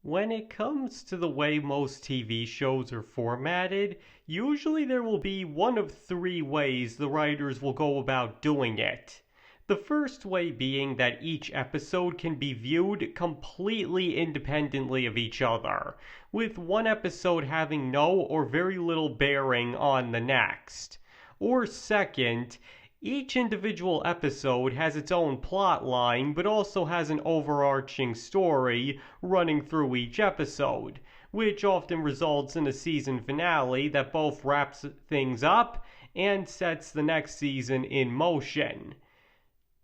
When it comes to the way most TV shows are formatted, usually there will be one of three ways the writers will go about doing it. The first way being that each episode can be viewed completely independently of each other, with one episode having no or very little bearing on the next. Or second, each individual episode has its own plot line, but also has an overarching story running through each episode, which often results in a season finale that both wraps things up and sets the next season in motion.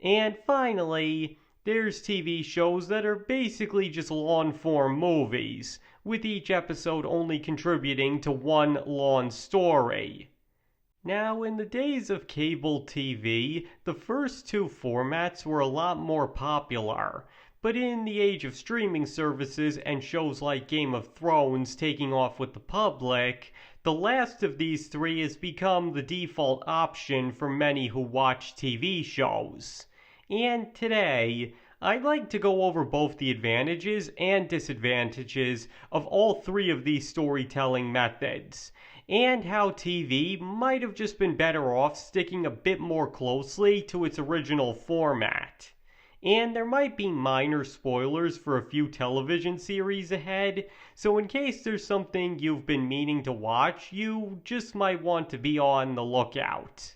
And finally, there's TV shows that are basically just long-form movies, with each episode only contributing to one long story. Now, in the days of cable TV, the first two formats were a lot more popular. But in the age of streaming services and shows like Game of Thrones taking off with the public, the last of these three has become the default option for many who watch TV shows. And today, I'd like to go over both the advantages and disadvantages of all three of these storytelling methods, and how TV might have just been better off sticking a bit more closely to its original format. And there might be minor spoilers for a few television series ahead, so in case there's something you've been meaning to watch, you just might want to be on the lookout.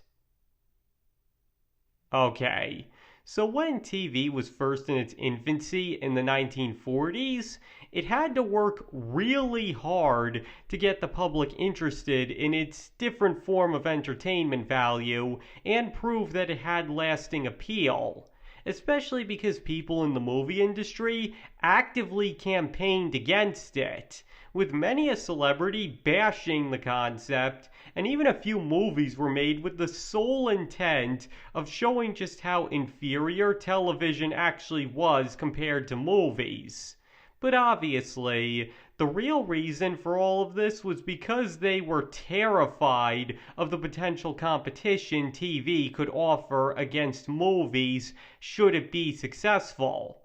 Okay. So when TV was first in its infancy in the 1940s, it had to work really hard to get the public interested in its different form of entertainment value and prove that it had lasting appeal, especially because people in the movie industry actively campaigned against it, with many a celebrity bashing the concept, and even a few movies were made with the sole intent of showing just how inferior television actually was compared to movies. But obviously, the real reason for all of this was because they were terrified of the potential competition TV could offer against movies should it be successful.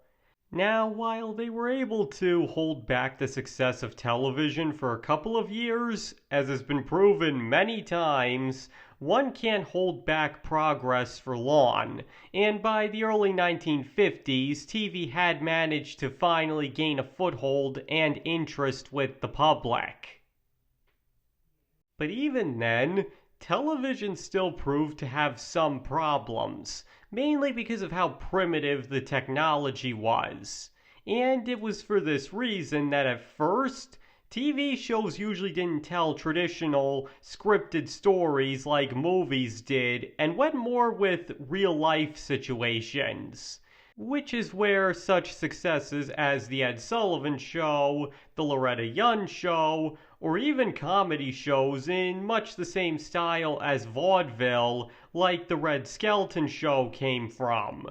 Now, while they were able to hold back the success of television for a couple of years, as has been proven many times, one can't hold back progress for long, and by the early 1950s, TV had managed to finally gain a foothold and interest with the public. But even then, television still proved to have some problems, mainly because of how primitive the technology was. And it was for this reason that at first, TV shows usually didn't tell traditional scripted stories like movies did and went more with real-life situations. Which is where such successes as The Ed Sullivan Show, The Loretta Young Show, or even comedy shows in much the same style as vaudeville, like The Red Skelton Show, came from.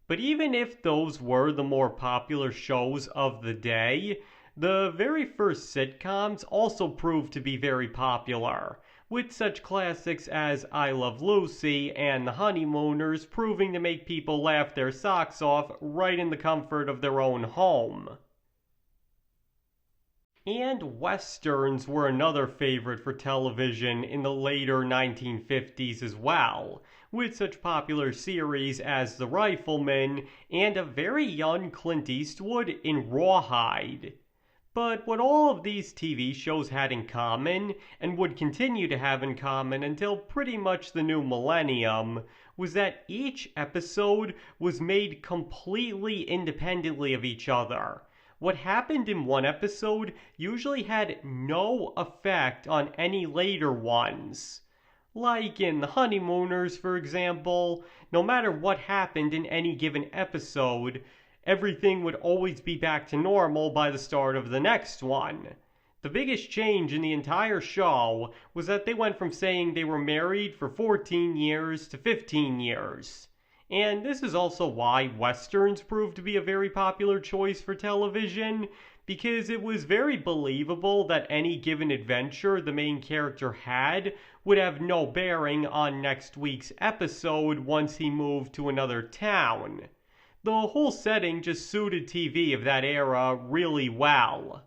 But even if those were the more popular shows of the day, the very first sitcoms also proved to be very popular, with such classics as I Love Lucy and The Honeymooners proving to make people laugh their socks off right in the comfort of their own home. And westerns were another favorite for television in the later 1950s as well, with such popular series as The Rifleman and a very young Clint Eastwood in Rawhide. But what all of these TV shows had in common, and would continue to have in common until pretty much the new millennium, was that each episode was made completely independently of each other. What happened in one episode usually had no effect on any later ones. Like in The Honeymooners, for example, no matter what happened in any given episode, everything would always be back to normal by the start of the next one. The biggest change in the entire show was that they went from saying they were married for 14 years to 15 years. And this is also why westerns proved to be a very popular choice for television, because it was very believable that any given adventure the main character had would have no bearing on next week's episode once he moved to another town. The whole setting just suited TV of that era really well.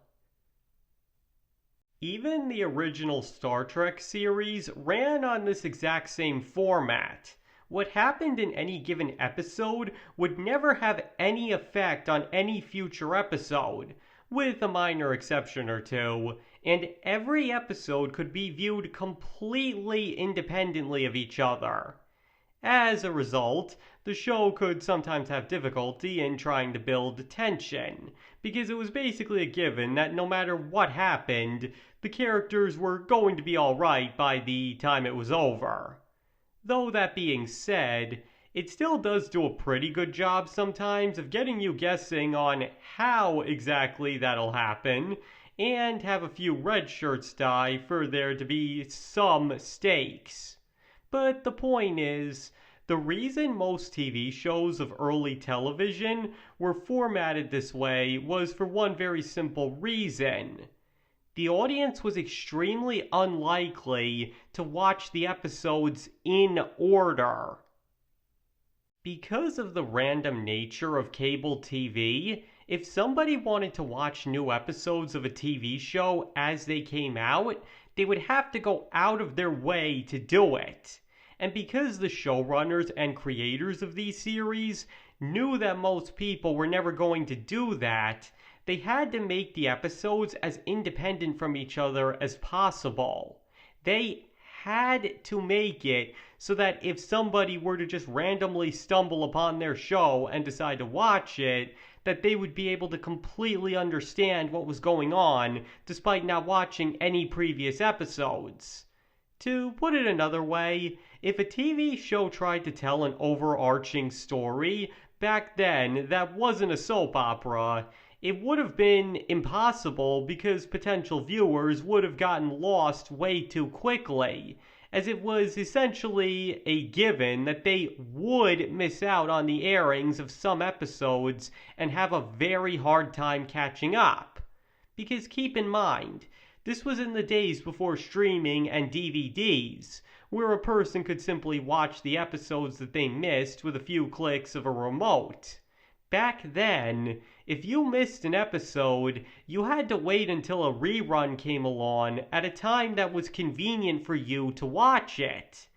Even the original Star Trek series ran on this exact same format. What happened in any given episode would never have any effect on any future episode, with a minor exception or two, and every episode could be viewed completely independently of each other. As a result, the show could sometimes have difficulty in trying to build tension, because it was basically a given that no matter what happened, the characters were going to be alright by the time it was over. Though that being said, it still does do a pretty good job sometimes of getting you guessing on how exactly that'll happen, and have a few red shirts die for there to be some stakes. But the point is, the reason most TV shows of early television were formatted this way was for one very simple reason. The audience was extremely unlikely to watch the episodes in order. Because of the random nature of cable TV, if somebody wanted to watch new episodes of a TV show as they came out, they would have to go out of their way to do it. And because the showrunners and creators of these series knew that most people were never going to do that, they had to make the episodes as independent from each other as possible. They had to make it so that if somebody were to just randomly stumble upon their show and decide to watch it, that they would be able to completely understand what was going on despite not watching any previous episodes. To put it another way, if a TV show tried to tell an overarching story back then that wasn't a soap opera, it would have been impossible because potential viewers would have gotten lost way too quickly, as it was essentially a given that they would miss out on the airings of some episodes and have a very hard time catching up. Because keep in mind, this was in the days before streaming and DVDs, where a person could simply watch the episodes that they missed with a few clicks of a remote. Back then, if you missed an episode, you had to wait until a rerun came along at a time that was convenient for you to watch it.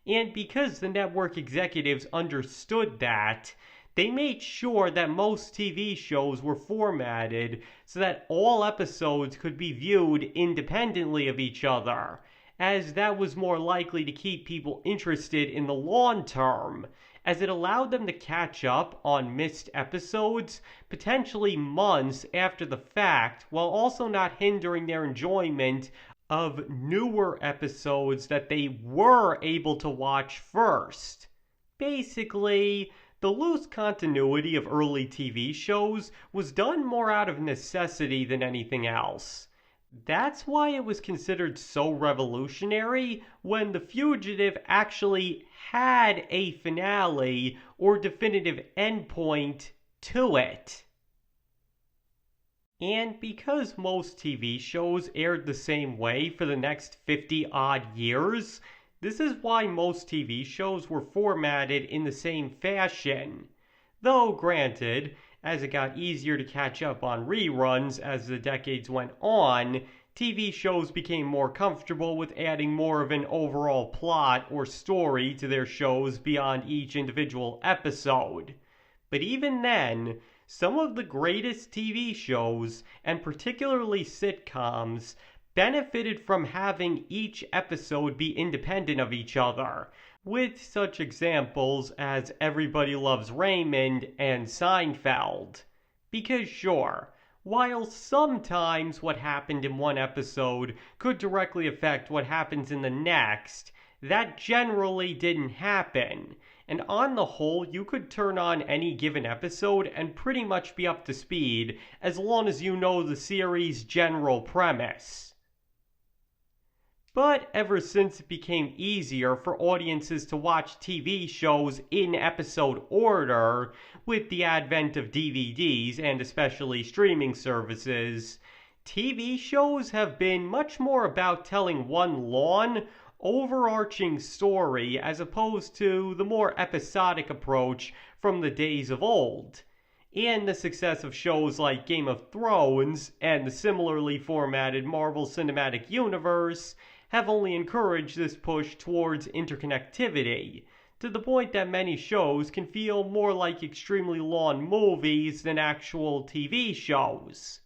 And because the network executives understood that, they made sure that most TV shows were formatted so that all episodes could be viewed independently of each other, as that was more likely to keep people interested in the long term, as it allowed them to catch up on missed episodes potentially months after the fact, while also not hindering their enjoyment of newer episodes that they were able to watch first. Basically, the loose continuity of early TV shows was done more out of necessity than anything else. That's why it was considered so revolutionary when The Fugitive actually had a finale or definitive endpoint to it. And because most TV shows aired the same way for the next 50-odd years, this is why most TV shows were formatted in the same fashion. Though, granted, as it got easier to catch up on reruns as the decades went on, TV shows became more comfortable with adding more of an overall plot or story to their shows beyond each individual episode. But even then, some of the greatest TV shows, and particularly sitcoms, benefited from having each episode be independent of each other, with such examples as Everybody Loves Raymond and Seinfeld. Because sure, while sometimes what happened in one episode could directly affect what happens in the next, that generally didn't happen. And on the whole, you could turn on any given episode and pretty much be up to speed as long as you know the series' general premise. But ever since it became easier for audiences to watch TV shows in episode order, with the advent of DVDs and especially streaming services, TV shows have been much more about telling one long, overarching story as opposed to the more episodic approach from the days of old. And the success of shows like Game of Thrones and the similarly formatted Marvel Cinematic Universe have only encouraged this push towards interconnectivity, to the point that many shows can feel more like extremely long movies than actual TV shows.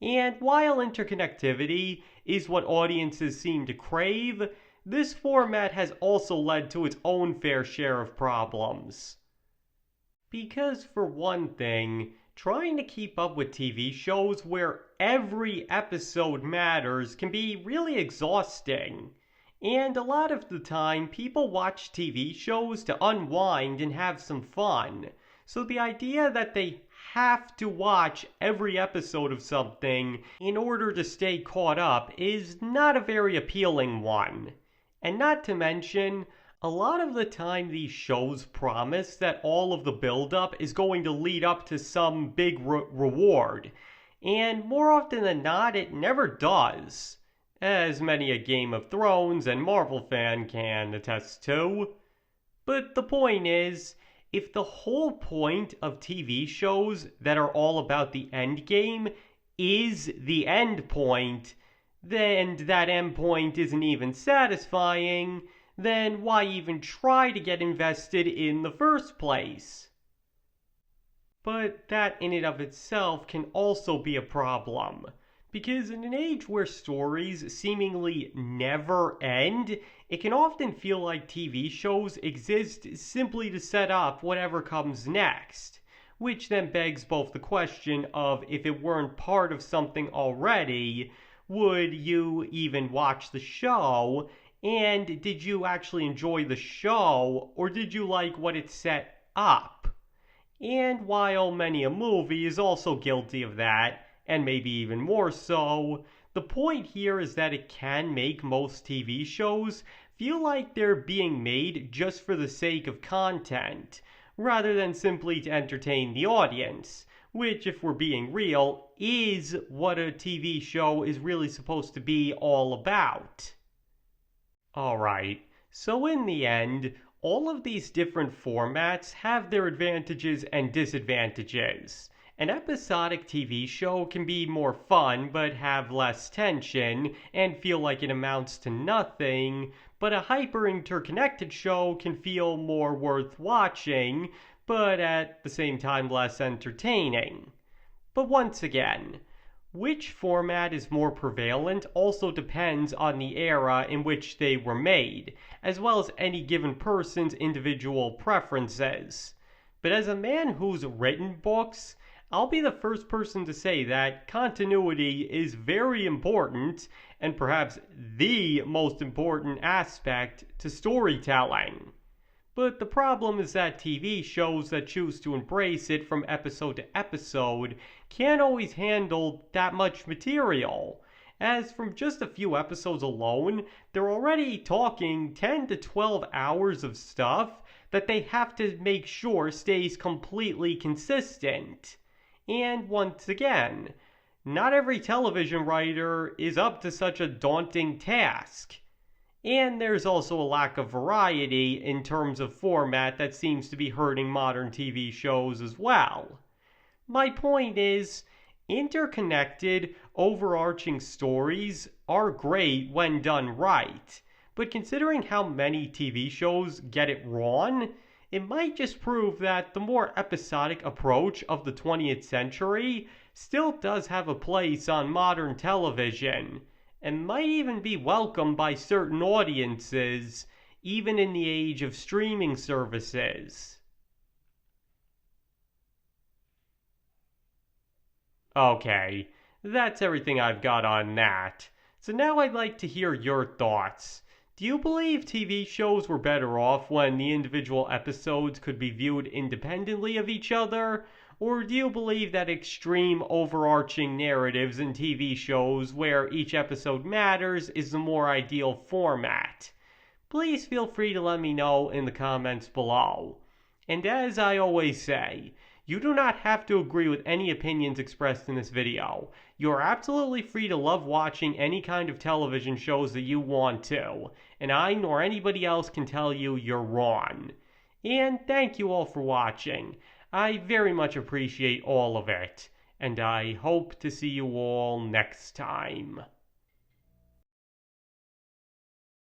And while interconnectivity is what audiences seem to crave, this format has also led to its own fair share of problems. Because, for one thing, trying to keep up with TV shows where every episode matters can be really exhausting. And a lot of the time, people watch TV shows to unwind and have some fun. So the idea that they have to watch every episode of something in order to stay caught up is not a very appealing one. And not to mention, a lot of the time these shows promise that all of the buildup is going to lead up to some big reward. And more often than not, it never does, as many a Game of Thrones and Marvel fan can attest to. But the point is, if the whole point of TV shows that are all about the end game is the end point, then that end point isn't even satisfying, then why even try to get invested in the first place? But that in and of itself can also be a problem, because in an age where stories seemingly never end, it can often feel like TV shows exist simply to set up whatever comes next, which then begs both the question of if it weren't part of something already, would you even watch the show? And did you actually enjoy the show, or did you like what it set up? And while many a movie is also guilty of that, and maybe even more so, the point here is that it can make most TV shows feel like they're being made just for the sake of content, rather than simply to entertain the audience, which, if we're being real, is what a TV show is really supposed to be all about. Alright, so in the end, all of these different formats have their advantages and disadvantages. An episodic TV show can be more fun but have less tension and feel like it amounts to nothing, but a hyper-interconnected show can feel more worth watching, but at the same time less entertaining. But once again, which format is more prevalent also depends on the era in which they were made, as well as any given person's individual preferences. But as a man who's written books, I'll be the first person to say that continuity is very important, and perhaps the most important aspect to storytelling. But the problem is that TV shows that choose to embrace it from episode to episode can't always handle that much material, as from just a few episodes alone, they're already talking 10 to 12 hours of stuff that they have to make sure stays completely consistent. And once again, not every television writer is up to such a daunting task. And there's also a lack of variety in terms of format that seems to be hurting modern TV shows as well. My point is, interconnected, overarching stories are great when done right, but considering how many TV shows get it wrong, it might just prove that the more episodic approach of the 20th century still does have a place on modern television, and might even be welcomed by certain audiences, even in the age of streaming services. Okay, that's everything I've got on that. So now I'd like to hear your thoughts. Do you believe TV shows were better off when the individual episodes could be viewed independently of each other? Or do you believe that extreme overarching narratives in TV shows where each episode matters is the more ideal format? Please feel free to let me know in the comments below. And as I always say, you do not have to agree with any opinions expressed in this video. You are absolutely free to love watching any kind of television shows that you want to, and I nor anybody else can tell you you're wrong. And thank you all for watching. I very much appreciate all of it. And I hope to see you all next time.